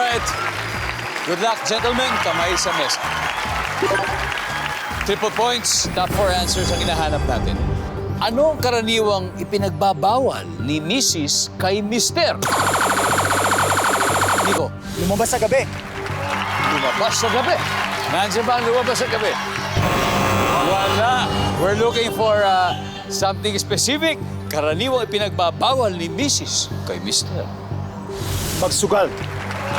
right. Good luck, gentlemen. Kamay sa mesa. Triple points. Top 4 answers ang hinahanap natin. Ano ang karaniwang ipinagbabawal ni Mrs. kay Mr.? Nico, Lumabas sa gabi. lumabas sa gabi. Nandiyan ba ang lumabas sa gabi? Wala. We're looking for something specific. Karaniwang ipinagbabawal ni Mrs. kay Mr. Magsugal.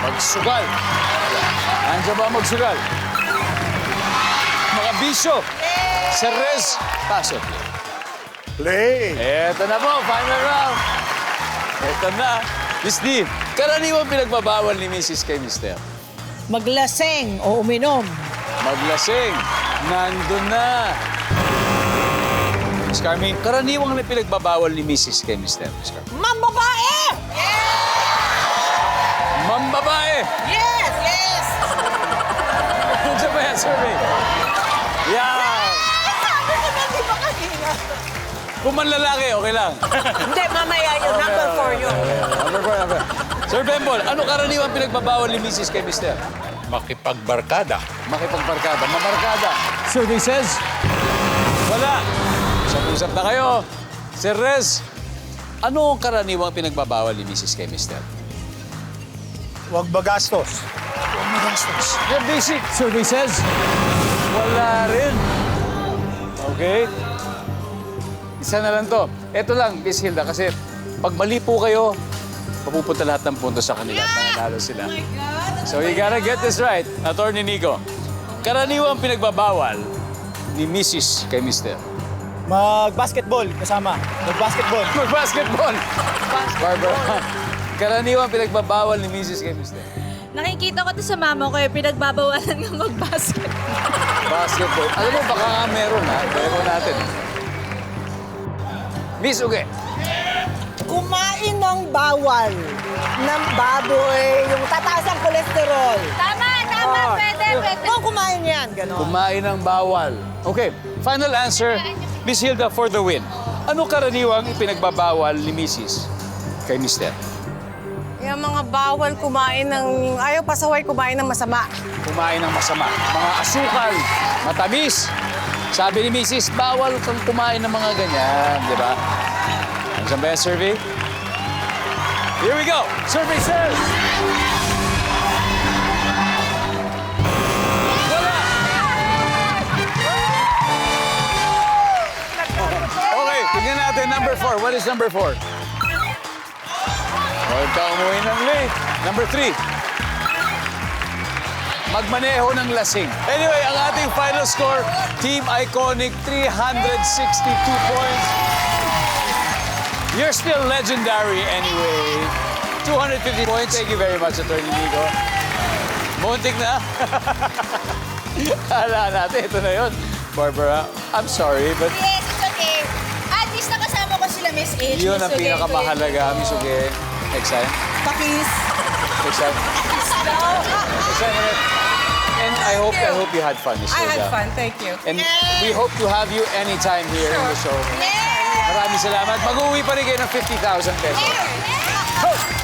Magsugal. Nandiyan ba ang magsugal? Mga bisyo. Sa res, pasok. Play. Eto na po, final round. Eto na. Miss D, karaniwang pinagbabawal ni Mrs. kay Mr. Maglaseng o uminom. Maglasing. Nandun na. Miss Carmi, karaniwang na pinagbabawal ni Mrs. kay Mr. Miss Carmi. Mambabae! Mambabae! Yes! Yes! Nandiyan ba yan, survey? Yeah! Sabi ko na, di ba kanina? Kung manlalaki, okay lang. Hindi, mamaya yun. Number 4 yun. Number 4, number. Sir Bembol, ano karaniwang pinagbabawal ni Mrs. kay Mr.? Makipagbarkada. Makipagbarkada, mamarkada. Survey says, wala. Usap-usap na kayo. Sir Rez, ano ang karaniwang pinagbabawal ni Mrs. kay Mr.? Huwag magastos. Huwag magastos. Yan basic. Survey says, wala rin. Okay? Isa na lang to. Ito lang, Miss Hilda, kasi pag mali po kayo, mapupunta lahat ng punto sa kanila at nanalo sila. Oh my God! So you gotta get this right, Attorney Nico. Karaniwang pinagbabawal ni Mrs. kay Mr. Mag-basketball kasama. Mag-basketball. Mag-basketball. Barbara, karaniwang pinagbabawal ni Mrs. kay Mr. Nakikita ko to sa mama ko, pinagbabawalan ng mag-basket. Basketball. Alam mo, baka nga meron ha. Meron natin. Miss Uge. Kumain ng bawal ng baboy, yung tataas ang kolesterol. Tama, pwede. Kung kumain yan, gano'n. Kumain ng bawal. Okay, final answer, Miss Hilda for the win. Ano karaniwang ipinagbabawal ni Mrs. kay Mr.? Yung mga bawal kumain ng... Ayaw pasaway kumain ng masama. Kumain ng masama. Mga asukal, matamis. Sabi ni Mrs., bawal kang kumain ng mga ganyan, di ba? Nandiyan ba yung survey? Here we go! Survey says... Wala! Okay, tingnan natin number 4. What is number 4? Huwag ka umuwi ng late. Number 3. Magmaneho ng lasing. Anyway, ang ating final score, Team Iconic, 362 points. You're still legendary anyway. 250 points. Thank you very much, Attorney Nico. Muntik na. Hala natin, ito na yun. Barbara, I'm sorry, but Yes, it's okay. At least nakasama ko sila, Miss H. yun Miss ang Uge, pinakamahalaga, Miss Uge. Next time. Pakis. Next time. Next time ulit. And I hope you had fun, Miss I had Hilda. fun, thank you. And we hope to have you anytime here in the show. Maraming salamat. Mag-uwi pa rin kayo ng 50,000 pesos. Yeah.